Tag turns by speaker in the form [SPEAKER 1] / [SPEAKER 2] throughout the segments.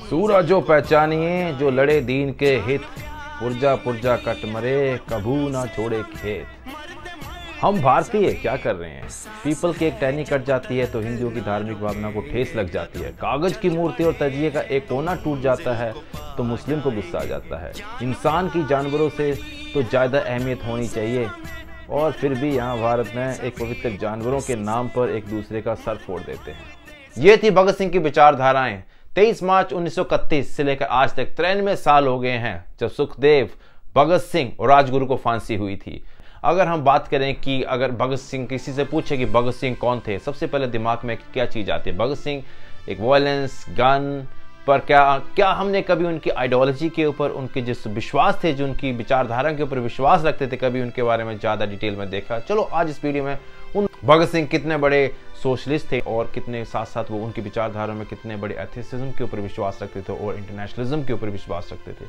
[SPEAKER 1] सूरजो पहचानिए जो लड़े दीन के हित, पुरजा पुरजा कट मरे कभू ना छोड़े खेत। हम भारतीय क्या कर रहे हैं? पीपल की एक टहनी कट जाती है तो हिंदुओं की धार्मिक भावना को ठेस लग जाती है। कागज की मूर्ति और तजिए का एक कोना टूट जाता है तो मुस्लिम को गुस्सा आ जाता है। इंसान की जानवरों से तो ज़्यादा अहमियत होनी चाहिए और फिर भी यहाँ भारत में एक पवित्र जानवरों के नाम पर एक दूसरे का सर फोड़ देते हैं। ये थी भगत सिंह की विचारधाराएं। 23 मार्च 1931 से लेकर आज तक 93 साल हो गए हैं जब सुखदेव, भगत सिंह और राजगुरु को फांसी हुई थी। अगर हम बात करें कि अगर भगत सिंह, किसी से पूछे कि भगत सिंह कौन थे, सबसे पहले दिमाग में क्या चीज़ आती है? भगत सिंह एक वायलेंस, गन पर क्या हमने कभी उनकी आइडियोलॉजी के ऊपर, उनके जिस विश्वास थे, जो उनकी विचारधारा के ऊपर विश्वास रखते थे, कभी उनके बारे में ज़्यादा डिटेल में देखा? चलो आज इस वीडियो में उन भगत सिंह कितने बड़े सोशलिस्ट थे और कितने साथ साथ वो उनकी विचारधारा में कितने बड़े एथिसिज्म के ऊपर विश्वास रखते थे और इंटरनेशनलिज्म के ऊपर विश्वास रखते थे।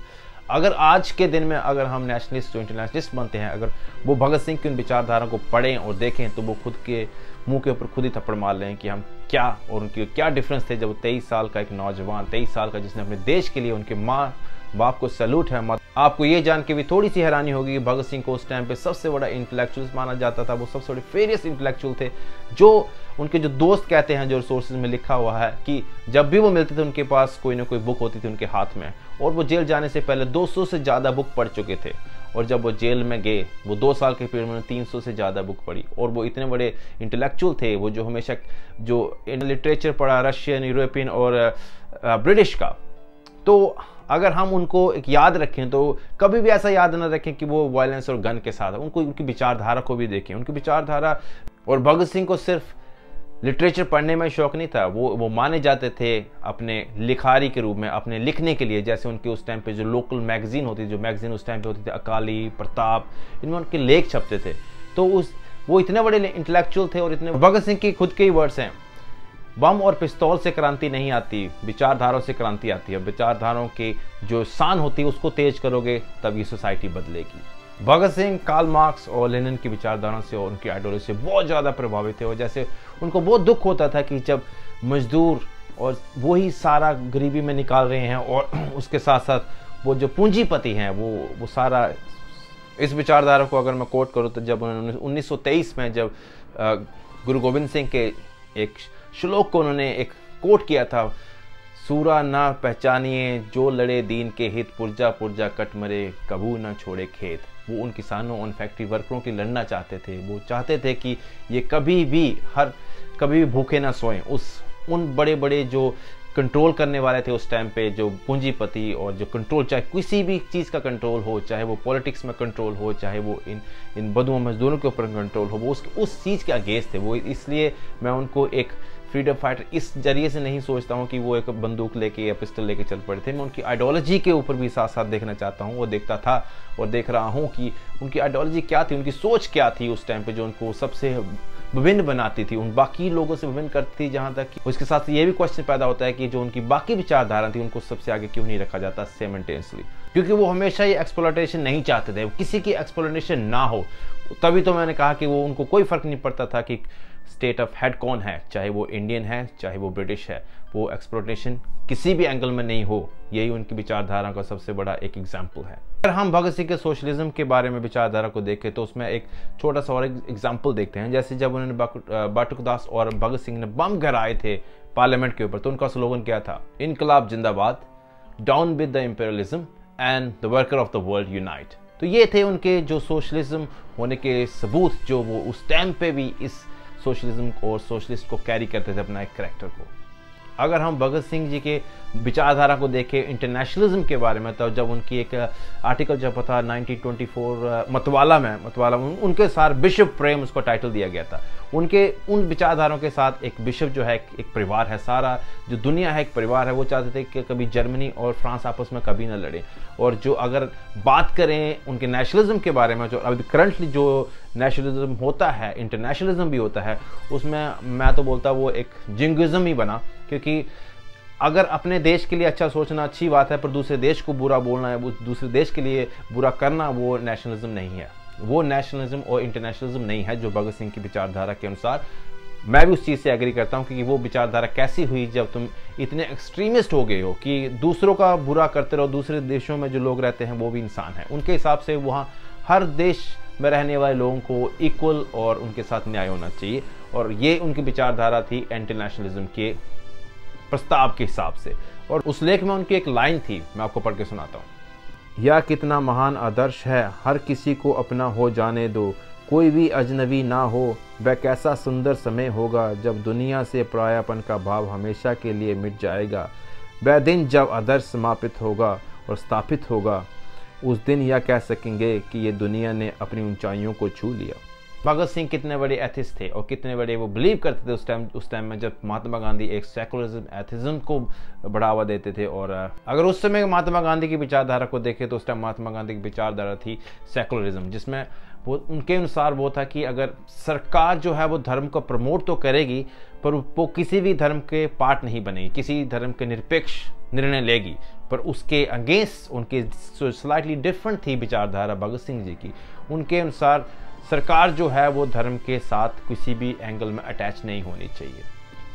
[SPEAKER 1] अगर आज के दिन में अगर हम नेशनलिस्ट जो इंटरनेशनलिस्ट बनते हैं, अगर वो भगत सिंह की उन विचारधारा को पढ़ें और देखें तो वो खुद के मुंह के ऊपर खुद ही थप्पड़ मार लें कि हम क्या और उनकी क्या डिफरेंस थे। जब 23 साल का एक नौजवान, 23 साल का जिसने अपने देश के लिए, उनके माँ बाप को सैल्यूट है। आपको ये जान के भी थोड़ी सी हैरानी होगी कि भगत सिंह को उस टाइम पे सबसे बड़ा इंटेलेक्चुअल माना जाता था। वो सबसे बड़े फेरियस इंटेलेक्चुअल थे। जो उनके जो दोस्त कहते हैं, जो रिसोर्सेज में लिखा हुआ है कि जब भी वो मिलते थे उनके पास कोई ना कोई बुक होती थी उनके हाथ में, और वो जेल जाने से पहले 200 से ज़्यादा बुक पढ़ चुके थे। और जब वो जेल में गए, वो 2 साल के पीरियड में 300 से ज़्यादा बुक पढ़ी। और वो इतने बड़े इंटेलेक्चुअल थे, वो जो हमेशा जो लिटरेचर पढ़ा, रशियन, यूरोपियन और ब्रिटिश का। तो अगर हम उनको एक याद रखें तो कभी भी ऐसा याद ना रखें कि वो वायलेंस और गन के साथ, उनको उनकी विचारधारा को भी देखें, उनकी विचारधारा। और भगत सिंह को सिर्फ लिटरेचर पढ़ने में शौक नहीं था, वो माने जाते थे अपने लिखारी के रूप में, अपने लिखने के लिए। जैसे उनके उस टाइम पे जो लोकल मैगजीन होती थी, जो मैगजीन उस टाइम पे होती थी, अकाली, प्रताप, इनमें उनके लेख छपते थे। तो वो इतने बड़े इंटेलेक्चुअल थे। और इतने, भगत सिंह की खुद के ही वर्ड्स हैं, बम और पिस्तौल से क्रांति नहीं आती, विचारधाराओं से क्रांति आती है। विचारधाराओं की जो शान होती है उसको तेज करोगे तब ये सोसाइटी बदलेगी। भगत सिंह कार्ल मार्क्स और लेनिन की विचारधारा से और उनकी आइडियोलॉजी से बहुत ज़्यादा प्रभावित थे। और जैसे उनको बहुत दुख होता था कि जब मजदूर और वो ही सारा गरीबी में निकाल रहे हैं और उसके साथ साथ वो जो पूंजीपति हैं वो सारा, इस विचारधारा को अगर मैं कोट करूँ तो जब उन्होंने 1923 में जब गुरु गोविंद सिंह के एक श्लोक को उन्होंने एक कोट किया था, सूरा ना पहचानिए जो लड़े दीन के हित, पुरजा पुरजा कट मरे कभू ना छोड़े खेत। वो उन किसानों, उन फैक्ट्री वर्करों की लड़ना चाहते थे। वो चाहते थे कि ये कभी भी भूखे ना सोएं। उन बड़े बड़े जो कंट्रोल करने वाले थे उस टाइम पे, जो पूंजीपति और जो कंट्रोल, चाहे किसी भी चीज़ का कंट्रोल हो, चाहे वो पॉलिटिक्स में कंट्रोल हो, चाहे वो इन बदुआ मजदूरों के ऊपर कंट्रोल हो, वो उस चीज़ के अगेंस्ट थे। वो इसलिए मैं उनको एक फ्रीडम फाइटर इस जरिए से नहीं सोचता हूँ कि वो एक बंदूक लेके या पिस्टल लेके चल पड़े थे। मैं उनकी आइडियोलॉजी के ऊपर भी साथ साथ देखना चाहता हूँ। वो देखता था और देख रहा हूँ कि उनकी आइडियोलॉजी क्या थी, उनकी सोच क्या थी उस टाइम पे, जो उनको सबसे विभिन्न बनाती थी, उन बाकी लोगों से विभिन्न करती थी। जहाँ तक कि उसके साथ ये भी क्वेश्चन पैदा होता है कि जो उनकी बाकी विचारधारा थी उनको सबसे आगे क्यों नहीं रखा जाता साइमल्टेनियसली? क्योंकि वो हमेशा ये एक्सप्लॉयटेशन नहीं चाहते थे, किसी की एक्सप्लॉयटेशन ना हो। तभी तो मैंने कहा कि वो उनको कोई फर्क नहीं पड़ता था कि स्टेट ऑफ हेड कौन है, चाहे वो इंडियन है चाहे वो ब्रिटिश है, वो एक्सप्लॉयटेशन किसी भी एंगल में नहीं हो। यही उनकी विचारधारा का सबसे बड़ा एक एग्जाम्पल है। अगर हम भगत सिंह के सोशलिज्म के बारे में विचारधारा को देखें तो उसमें एक छोटा सा और एग्जाम्पल देखते हैं। जैसे जब उन्होंने बाटुकदास और भगत सिंह ने बम गिराए थे पार्लियामेंट के ऊपर, तो उनका स्लोगन क्या था? इनकलाब जिंदाबाद, down with the imperialism and the worker of the world unite. तो ये थे उनके जो सोशलिज्म होने के सबूत, जो वो उस टाइम पे भी इस सोशलिज्म और सोशलिस्ट को कैरी करते थे, अपना एक करैक्टर को। अगर हम भगत सिंह जी के विचारधारा को देखें इंटरनेशनलिज्म के बारे में, तो जब उनकी एक आर्टिकल जब था 1924 मतवाला में उनके साथ बिशप प्रेम उसको टाइटल दिया गया था। उनके उन विचारधाराओं के साथ एक बिशप जो है एक परिवार है, सारा जो दुनिया है एक परिवार है। वो चाहते थे कि कभी जर्मनी और फ्रांस आपस में कभी ना लड़े। और जो अगर बात करें उनके नेशनलिज्म के बारे में, जो अभी करंटली जो नेशनलिज्म होता है, इंटरनेशनलिज्म भी होता है, उसमें मैं तो बोलता वो एक जिंगिज्म ही बना। क्योंकि अगर अपने देश के लिए अच्छा सोचना अच्छी बात है, पर दूसरे देश को बुरा बोलना है, दूसरे देश के लिए बुरा करना, वो नेशनलिज्म नहीं है। वो नेशनलिज्म और इंटरनेशनलिज्म नहीं है जो भगत सिंह की विचारधारा के अनुसार मैं भी उस चीज़ से एग्री करता हूँ कि वो विचारधारा कैसी हुई जब तुम इतने एक्सट्रीमिस्ट हो गए हो कि दूसरों का बुरा करते रहो। दूसरे देशों में जो लोग रहते हैं वो भी इंसान हैं, उनके हिसाब से वहाँ हर देश में रहने वाले लोगों को इक्वल और उनके साथ न्याय होना चाहिए। और ये उनकी विचारधारा थी एंटी नेशनलिज्म के प्रस्ताव के हिसाब से। और उस लेख में उनकी एक लाइन थी, मैं आपको पढ़ के सुनाता हूँ। यह कितना महान आदर्श है, हर किसी को अपना हो जाने दो, कोई भी अजनबी ना हो। वह कैसा सुंदर समय होगा जब दुनिया से परायापन का भाव हमेशा के लिए मिट जाएगा। वह दिन जब आदर्श समापित होगा और स्थापित होगा, उस दिन यह कह सकेंगे कि ये दुनिया ने अपनी ऊंचाइयों को छू लिया। भगत सिंह कितने बड़े एथिस्ट थे और कितने बड़े वो बिलीव करते थे उस टाइम में, जब महात्मा गांधी एक सेकुलरिज्म एथिज्म को बढ़ावा देते थे। और अगर उस समय महात्मा गांधी की विचारधारा को देखें तो उस टाइम महात्मा गांधी की विचारधारा थी सेकुलरिज्म, जिसमें वो उनके अनुसार वो था कि अगर सरकार जो है वो धर्म को प्रमोट तो करेगी पर वो किसी भी धर्म के पार्ट नहीं बनेगी, किसी धर्म के निरपेक्ष निर्णय लेगी। पर उसके अगेंस्ट उनकी स्लाइटली डिफरेंट थी विचारधारा भगत सिंह जी की। उनके अनुसार सरकार जो है वो धर्म के साथ किसी भी एंगल में अटैच नहीं होनी चाहिए,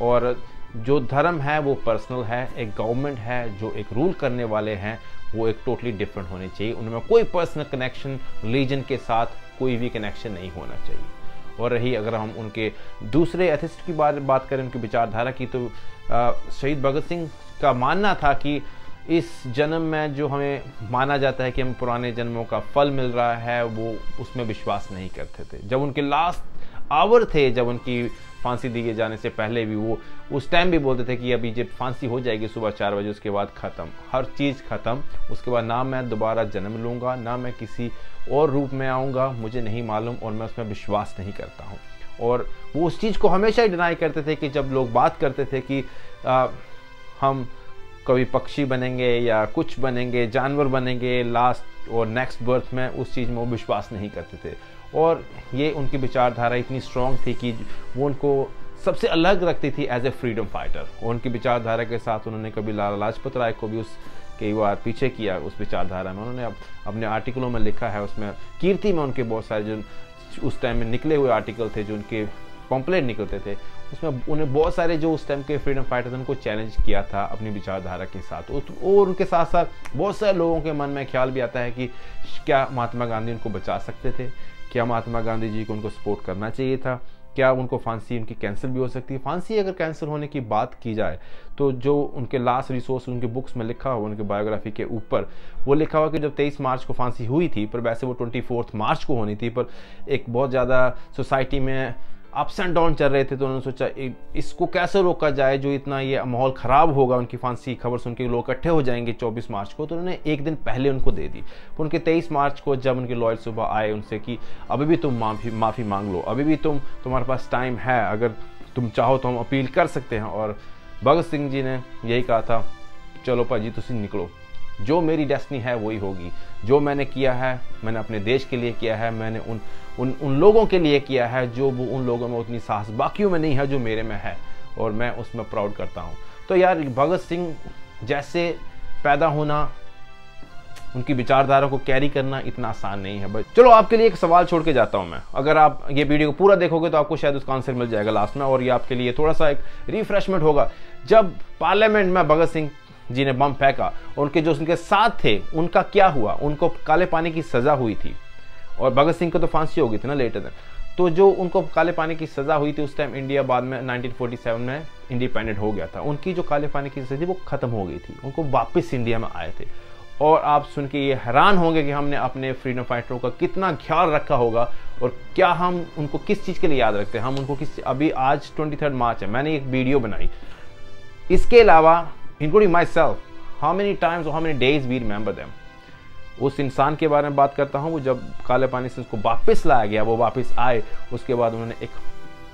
[SPEAKER 1] और जो धर्म है वो पर्सनल है, एक गवर्नमेंट है जो एक रूल करने वाले हैं वो एक टोटली डिफरेंट होने चाहिए। उनमें कोई पर्सनल कनेक्शन रिलीजन के साथ कोई भी कनेक्शन नहीं होना चाहिए। और रही अगर हम उनके दूसरे एथिस्ट की बात करें, उनकी विचारधारा की, तो शहीद भगत सिंह का मानना था कि इस जन्म में जो हमें माना जाता है कि हम पुराने जन्मों का फल मिल रहा है, वो उसमें विश्वास नहीं करते थे। जब उनके लास्ट आवर थे, जब उनकी फांसी दिए जाने से पहले भी वो उस टाइम भी बोलते थे कि अभी जब फांसी हो जाएगी सुबह 4 बजे, उसके बाद ख़त्म, हर चीज़ ख़त्म, उसके बाद ना मैं दोबारा जन्म लूँगा, ना मैं किसी और रूप में आऊँगा, मुझे नहीं मालूम और मैं उसमें विश्वास नहीं करता हूँ। और वो उस चीज़ को हमेशा ही डिनाई करते थे कि जब लोग बात करते थे कि हम कभी पक्षी बनेंगे या कुछ बनेंगे, जानवर बनेंगे लास्ट और नेक्स्ट बर्थ में, उस चीज़ में वो विश्वास नहीं करते थे। और ये उनकी विचारधारा इतनी स्ट्रॉन्ग थी कि वो उनको सबसे अलग रखती थी एज ए फ्रीडम फाइटर। और उनकी विचारधारा के साथ उन्होंने कभी लाला लाजपत राय को भी उस कई बार पीछे किया उस विचारधारा में। उन्होंने अपने आर्टिकलों में लिखा है, उसमें कीर्ति में उनके बहुत सारे जो उस टाइम में निकले हुए आर्टिकल थे, जो उनके पॉम्पलेट निकलते थे, उसमें उन्हें बहुत सारे जो उस टाइम के फ्रीडम फाइटर्स उनको चैलेंज किया था अपनी विचारधारा के साथ। और उनके साथ साथ बहुत सारे लोगों के मन में ख्याल भी आता है कि क्या महात्मा गांधी उनको बचा सकते थे, क्या महात्मा गांधी जी को उनको सपोर्ट करना चाहिए था, क्या उनको फांसी उनकी कैंसिल भी हो सकती है। फांसी अगर कैंसिल होने की बात की जाए तो जो उनके लास्ट रिसोर्स उनके बुक्स में लिखा हुआ, उनके बायोग्राफी के ऊपर वो लिखा हुआ कि जब 23 मार्च को फांसी हुई थी, पर वैसे वो 24 मार्च को होनी थी, पर एक बहुत ज़्यादा सोसाइटी में अप्स एंड डाउन चल रहे थे, तो उन्होंने सोचा इसको कैसे रोका जाए, जो इतना ये माहौल ख़राब होगा, उनकी फांसी खबर सुन के लोग इकट्ठे हो जाएंगे 24 मार्च को, तो उन्होंने एक दिन पहले उनको दे दी। उनके 23 मार्च को जब उनके लॉयर सुबह आए उनसे कि अभी भी तुम माफ़ी मांग लो, अभी भी तुम्हारे पास टाइम है, अगर तुम चाहो तो हम अपील कर सकते हैं। और भगत सिंह जी ने यही कहा था, चलो भाजी तुम निकलो, जो मेरी डेस्टिनी है वही होगी, जो मैंने किया है मैंने अपने देश के लिए किया है, मैंने उन लोगों के लिए किया है जो वो उन लोगों में उतनी साहस बाकियों में नहीं है जो मेरे में है, और मैं उसमें प्राउड करता हूँ। तो यार भगत सिंह जैसे पैदा होना, उनकी विचारधारा को कैरी करना इतना आसान नहीं है। बट चलो आपके लिए एक सवाल छोड़ के जाता हूँ मैं, अगर आप ये वीडियो को पूरा देखोगे तो आपको शायद उसका आंसर मिल जाएगा लास्ट में, और ये आपके लिए थोड़ा सा एक रिफ्रेशमेंट होगा। जब पार्लियामेंट में भगत सिंह जी ने बम फेंका, उनके जो उनके साथ थे उनका क्या हुआ, उनको काले पानी की सजा हुई थी, और भगत सिंह को तो फांसी हो गई थी ना लेटर देन। तो जो उनको काले पानी की सजा हुई थी, उस टाइम इंडिया बाद में 1947 में इंडिपेंडेंट हो गया था, उनकी जो काले पानी की सजा थी वो खत्म हो गई थी, उनको वापस इंडिया में आए थे। और आप सुन के ये हैरान होंगे कि हमने अपने फ्रीडम फाइटरों का कितना ख्याल रखा होगा, और क्या हम उनको किस चीज़ के लिए याद रखते हैं, हम उनको किस, अभी आज 23 मार्च है, मैंने एक वीडियो बनाई, इसके अलावा including myself, how many times और how many days we remember them. उस इंसान के बारे में बात करता हूँ, वो जब काले पानी से उसको वापस लाया गया, वो वापस आए, उसके बाद उन्होंने एक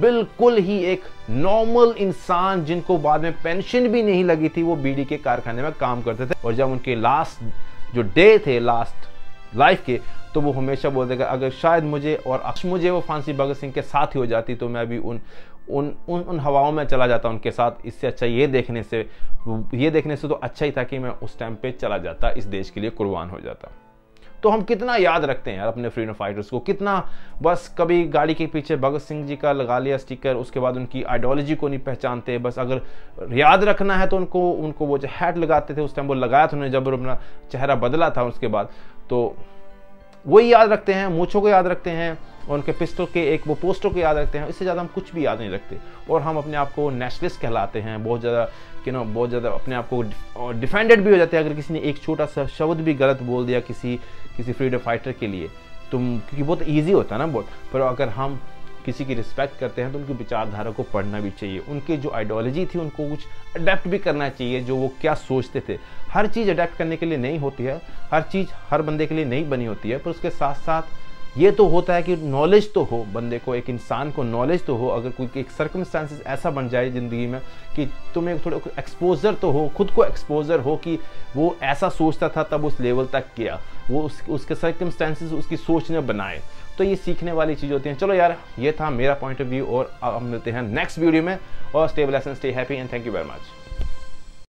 [SPEAKER 1] बिल्कुल ही एक नॉर्मल इंसान जिनको बाद में पेंशन भी नहीं लगी थी, वो बीड़ी के कारखाने में काम करते थे, और जब उनके लास्ट जो डे थे लास्ट लाइफ के, तो वो हमेशा बोलते कि अगर शायद मुझे वो फांसी भगत सिंह के साथ ही हो जाती तो मैं भी उन हवाओं में चला जाता उनके साथ। इससे अच्छा ये देखने से तो अच्छा ही था कि मैं उस टाइम पे चला जाता, इस देश के लिए कुर्बान हो जाता। तो हम कितना याद रखते हैं यार अपने फ्रीडम फाइटर्स को, कितना बस कभी गाड़ी के पीछे भगत सिंह जी का लगा लिया स्टिकर, उसके बाद उनकी आइडियोलॉजी को नहीं पहचानते। बस अगर याद रखना है तो उनको वो जो हैट लगाते थे उस टाइम वो लगाया था उन्होंने जब अपना चेहरा बदला था उसके बाद, तो वही याद रखते हैं, मूंछों को याद रखते हैं, उनके पिस्टल के एक वो पोस्टर को याद रखते हैं। इससे ज़्यादा हम कुछ भी याद नहीं रखते। और हम अपने आप को नेशनलिस्ट कहलाते हैं, बहुत ज़्यादा बहुत ज़्यादा अपने आप को डिफेंडेड भी हो जाते हैं अगर किसी ने एक छोटा सा शब्द भी गलत बोल दिया किसी फ्रीडम फाइटर के लिए, क्योंकि बहुत ईजी होता है ना बहुत। पर अगर हम किसी की रिस्पेक्ट करते हैं तो उनकी विचारधारा को पढ़ना भी चाहिए, उनकी जो आइडियोलॉजी थी उनको कुछ अडेप्ट भी करना चाहिए, जो वो क्या सोचते थे। हर चीज़ अडेप्ट करने के लिए नहीं होती है, हर चीज़ हर बंदे के लिए नहीं बनी होती है, पर उसके साथ साथ ये तो होता है कि नॉलेज तो हो बंदे को, एक इंसान को नॉलेज तो हो। अगर कोई एक सर्कमस्टांसेस ऐसा बन जाए ज़िंदगी में कि तुम्हें थोड़ा एक्सपोजर तो हो, खुद को एक्सपोजर हो कि वो ऐसा सोचता था तब उस लेवल तक किया, वो उसके सर्कमस्टांसेस उसकी सोच ने बनाए, तो ये सीखने वाली चीज़ होती हैं। चलो यार, ये था मेरा पॉइंट ऑफ व्यू और अब हम मिलते हैं नेक्स्ट वीडियो में। और stay blessed and stay happy and thank you very much.